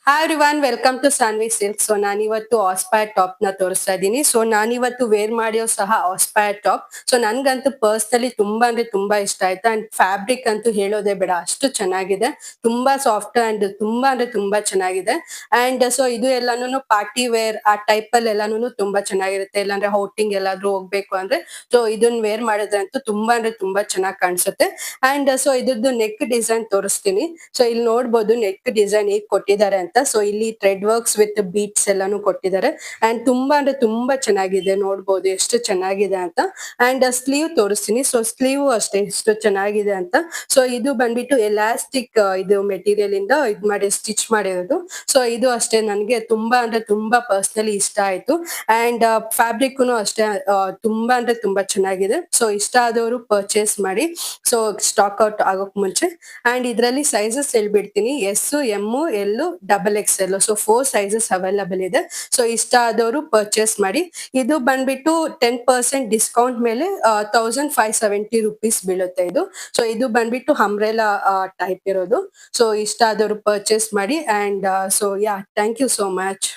Hi everyone welcome to Sanvi silk. So ನಾನಿವತ್ತು aspire top ನ ತೋರಿಸ್ತಾ ಇದ್ದೀನಿ. ಸೊ ನಾನಿವತ್ತು ವೇರ್ ಮಾಡಿಯೋ ಸಹ ಆಸ್ಪೈರ್ ಟಾಪ್. ಸೊ ನನ್ಗಂತೂ ಪರ್ಸನಲಿ ತುಂಬಾ ಅಂದ್ರೆ ತುಂಬಾ ಇಷ್ಟ ಆಯ್ತು. ಅಂಡ್ ಫ್ಯಾಬ್ರಿಕ್ ಅಂತೂ ಹೇಳೋದೇ ಬೇಡ, ಅಷ್ಟು ಚೆನ್ನಾಗಿದೆ. ತುಂಬಾ ಸಾಫ್ಟ್ ಅಂಡ್ ತುಂಬಾ ಅಂದ್ರೆ ತುಂಬಾ ಚೆನ್ನಾಗಿದೆ. ಅಂಡ್ ಸೊ ಇದು ಎಲ್ಲಾನು ಪಾರ್ಟಿ ವೇರ್ ಆ ಟೈಪ್ ಅಲ್ಲಿ ಎಲ್ಲಾನು ತುಂಬಾ ಚೆನ್ನಾಗಿರುತ್ತೆ. ಇಲ್ಲಾಂದ್ರೆ ಔಟಿಂಗ್ ಎಲ್ಲಾದ್ರೂ ಹೋಗ್ಬೇಕು ಅಂದ್ರೆ ಸೊ ಇದನ್ನ ವೇರ್ ಮಾಡಿದ್ರೆ ಅಂತೂ ತುಂಬಾ ಅಂದ್ರೆ ತುಂಬಾ ಚೆನ್ನಾಗಿ ಕಾಣಿಸುತ್ತೆ. ಅಂಡ್ ಸೊ ಇದ್ರದ್ದು ನೆಕ್ ಡಿಸೈನ್ ತೋರಿಸ್ತೀನಿ. ಸೊ ಇಲ್ಲಿ ನೋಡ್ಬೋದು ನೆಕ್ ಡಿಸೈನ್ ಹೇಗ್ ಕೊಟ್ಟಿದ್ದಾರೆ ಅಂತ. ಸೊ ಇಲ್ಲಿ ಥ್ರೆಡ್ ವರ್ಕ್ಸ್ ವಿತ್ ಬೀಟ್ಸ್ ಎಲ್ಲಾನು ಕೊಟ್ಟಿದ್ದಾರೆ. ಅಂಡ್ ತುಂಬಾ ಅಂದ್ರೆ ತುಂಬಾ ಚೆನ್ನಾಗಿದೆ, ನೋಡ್ಬೋದು ಎಷ್ಟು ಚೆನ್ನಾಗಿದೆ ಅಂತ. ಅಂಡ್ ಸ್ಲೀವ್ ತೋರಿಸ್ತೀನಿ. ಸೊ ಸ್ಲೀವ್ ಅಷ್ಟೇ ಎಷ್ಟು ಚೆನ್ನಾಗಿದೆ ಅಂತ. ಸೊ ಇದು ಬಂದ್ಬಿಟ್ಟು ಎಲಾಸ್ಟಿಕ್ ಇದು ಮೆಟೀರಿಯಲ್ ಇಂದ ಇದ್ ಮಾಡಿ ಸ್ಟಿಚ್ ಮಾಡಿರೋದು. ಸೊ ಇದು ಅಷ್ಟೇ ನನ್ಗೆ ತುಂಬಾ ಅಂದ್ರೆ ತುಂಬಾ ಪರ್ಸನಲಿ ಇಷ್ಟ ಆಯ್ತು. ಅಂಡ್ ಫ್ಯಾಬ್ರಿಕ್ ಅಷ್ಟೇ ತುಂಬಾ ಅಂದ್ರೆ ತುಂಬಾ ಚೆನ್ನಾಗಿದೆ. ಸೊ ಇಷ್ಟ ಆದವರು ಪರ್ಚೇಸ್ ಮಾಡಿ. ಸೊ ಸ್ಟಾಕ್ ಔಟ್ ಆಗೋಕ್ ಮುಂಚೆ. ಅಂಡ್ ಇದರಲ್ಲಿ ಸೈಜಸ್ ಹೇಳ್ಬಿಡ್ತೀನಿ. S, M, L, double X L. So 4 sizes available ಇದೆ. ಸೊ ಇಷ್ಟ ಆದವರು ಪರ್ಚೇಸ್ ಮಾಡಿ. ಇದು ಬಂದ್ಬಿಟ್ಟು 10% ಡಿಸ್ಕೌಂಟ್ ಮೇಲೆ 1570 rupees ಬೀಳುತ್ತೆ ಇದು. ಸೊ ಇದು ಬಂದ್ಬಿಟ್ಟು ಅಂಬ್ರೆಲಾ ಟೈಪ್ ಇರೋದು. ಸೊ ಇಷ್ಟ ಆದವರು ಪರ್ಚೇಸ್ ಮಾಡಿ. And so yeah, thank you so much.